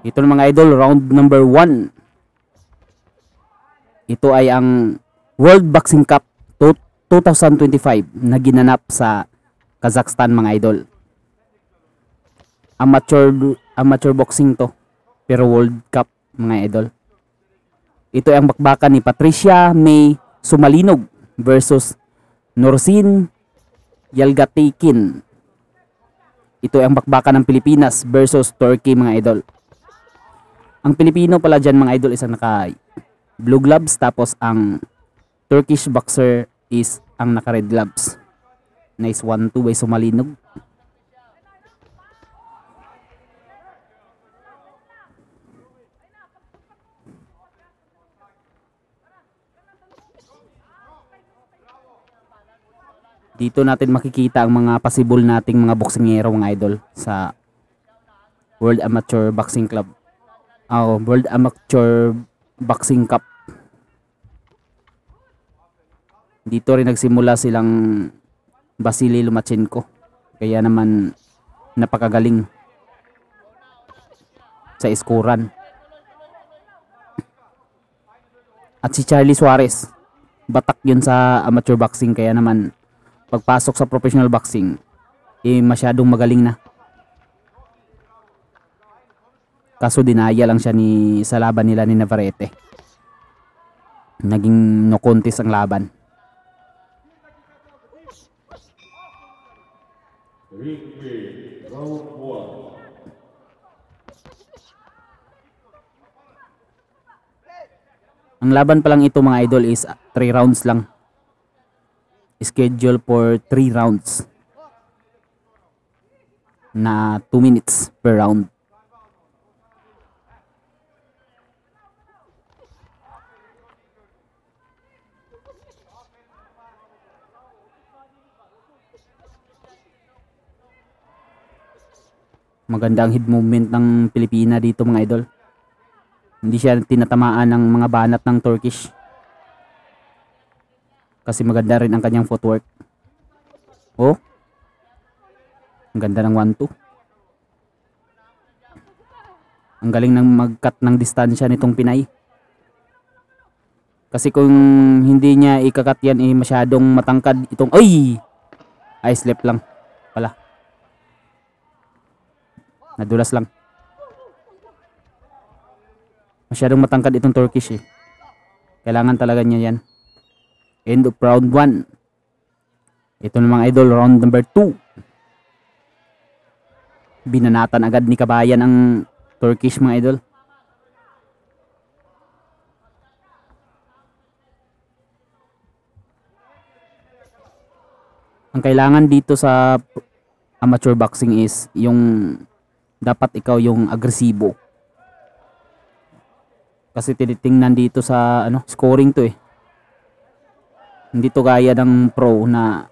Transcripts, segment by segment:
Ito na mga idol, round number 1. Ito ay ang World Boxing Cup 2025 na ginanap sa Kazakhstan mga idol. Amateur boxing to, pero World Cup mga idol. Ito ay ang bakbakan ni Patricia May Sumalinog versus Nursin Yalgatikin. Ito ay ang bakbakan ng Pilipinas versus Turkey mga idol. Ang Pilipino pala dyan mga idol is ang naka blue gloves, tapos ang Turkish boxer is ang naka red gloves. Nice 1-2 by Sumalinog. Dito natin makikita ang mga possible nating mga boksingero mga idol sa World Amateur Boxing Club. World Amateur Boxing Cup. Dito rin nagsimula silang Vasily Lomachenko. Kaya naman napakagaling sa iskoran. At si Charlie Suarez, batak yun sa amateur boxing, kaya naman pagpasok sa professional boxing masyadong magaling na. Kaso dinaya lang siya sa laban nila ni Navarrete. Naging no contest ang laban. Ang laban pa lang ito mga idol is 3 rounds lang. Schedule for 3 rounds na 2 minutes per round. Maganda ang head movement ng Pilipina dito mga idol. Hindi siya tinatamaan ng mga banat ng Turkish. Kasi maganda rin ang kanyang footwork. Oh. Ang ganda ng 1-2. Ang galing ng mag-cut ng distansya nitong Pinay. Kasi kung hindi niya ikakat yan masyadong matangkad itong ice left lang pala. Nadulas lang. Masyadong matangkad itong Turkish Kailangan talaga niya yan. End of round 1. Ito na mga idol, round number 2. Binanatan agad ni Kabayan ang Turkish mga idol. Ang kailangan dito sa amateur boxing is yung dapat ikaw yung agresibo. Kasi tinitingnan dito sa scoring to Hindi to gaya ng pro na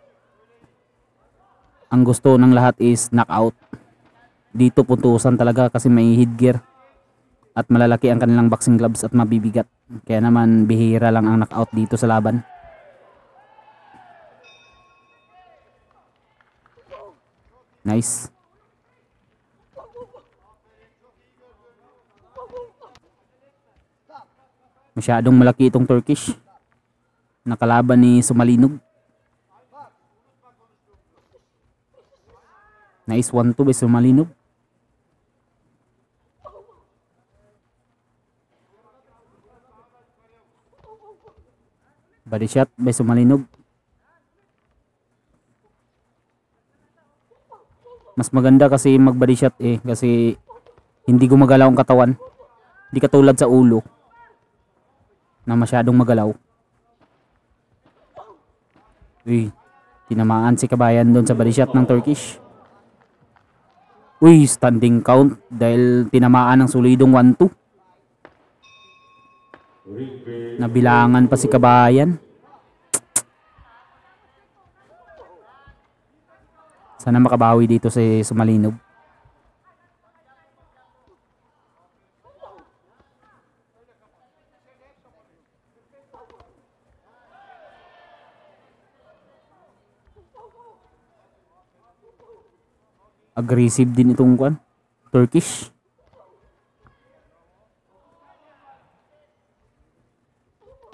ang gusto ng lahat is knockout. Dito puntusan talaga kasi may headgear at malalaki ang kanilang boxing gloves at mabibigat. Kaya naman bihira lang ang knockout dito sa laban. Nice. Masyadong malaki itong Turkish. Nakalaban ni Sumalinog. Nice 1-2 by Sumalinog. Body shot by Sumalinog. Mas maganda kasi mag body shot kasi hindi gumagalaw ang katawan. Hindi katulad sa ulo na masyadong magalaw. Tinamaan si Kabayan doon sa body shot ng Turkish. Standing count dahil tinamaan ng solidong 1-2. Nabilangan pa si Kabayan. Sana makabawi dito si Sumalinog. Aggressive din itong Turkish.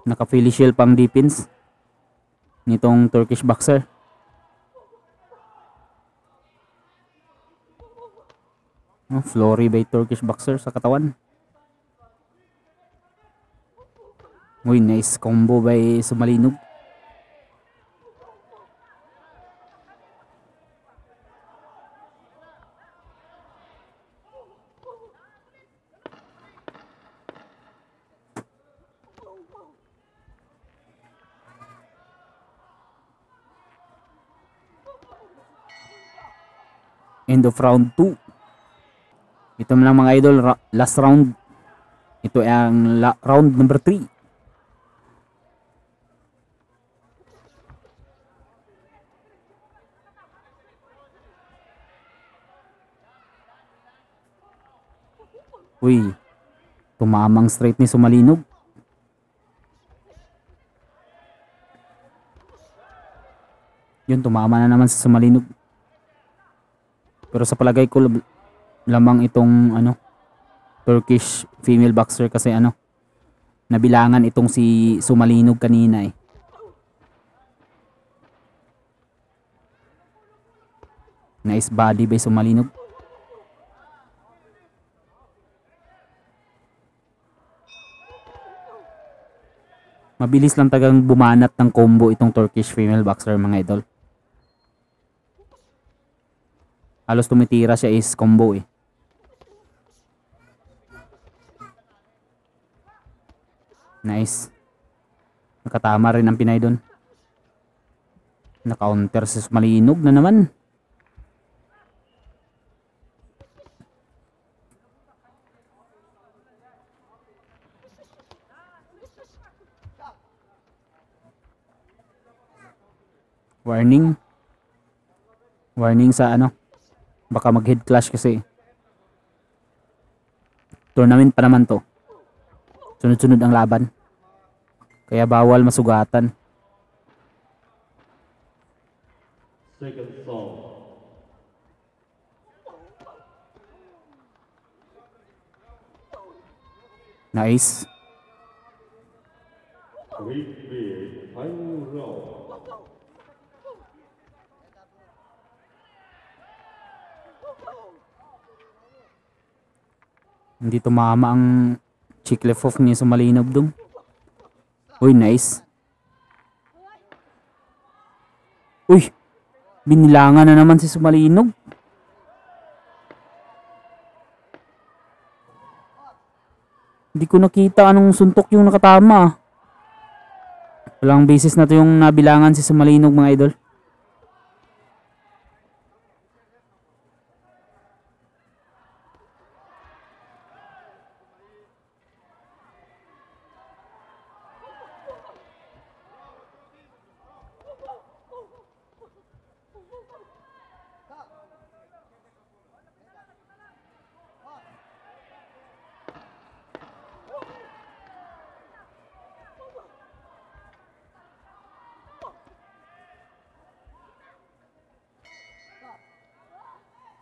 Naka-Philly shield pang defense nitong Turkish boxer. Flory by Turkish boxer sa katawan. Uy, nice combo by Sumalinog. End of round 2. Ito na lang mga idol, last round. Ito ang round number 3. Uy, tumamang straight ni Sumalinog. Yun, tumama na naman sa Sumalinog. Pero sa palagay ko lamang itong Turkish female boxer kasi nabilangan itong si Sumalinog kanina eh. Nice body by Sumalinog. Mabilis lang tagang bumanat ng combo itong Turkish female boxer mga idol. Halos tumitira siya is combo eh. Nice. Nakatama rin ang Pinay doon. Naka-counter si Sumalinog na naman. Warning. Warning sa baka mag-head clash kasi. Tournament pa naman to. Sunod-sunod ang laban. Kaya bawal masugatan. Second song. Nice. Final round. Hindi tumama ang Chiclef off ni Sumalinog dun. Uy, nice. Uy, binilangan na naman si Sumalinog. Hindi ko nakita anong suntok yung nakatama. Walang beses na to yung nabilangan si Sumalinog mga idol.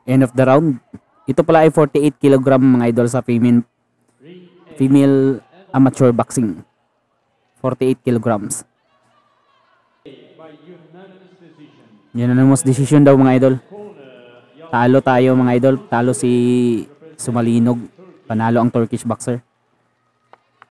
End of the round. Ito pala ay 48 kg mga idol sa female amateur boxing. 48 kilograms. Unanimous decision daw mga idol. Talo tayo mga idol. Talo si Sumalinog. Panalo ang Turkish boxer.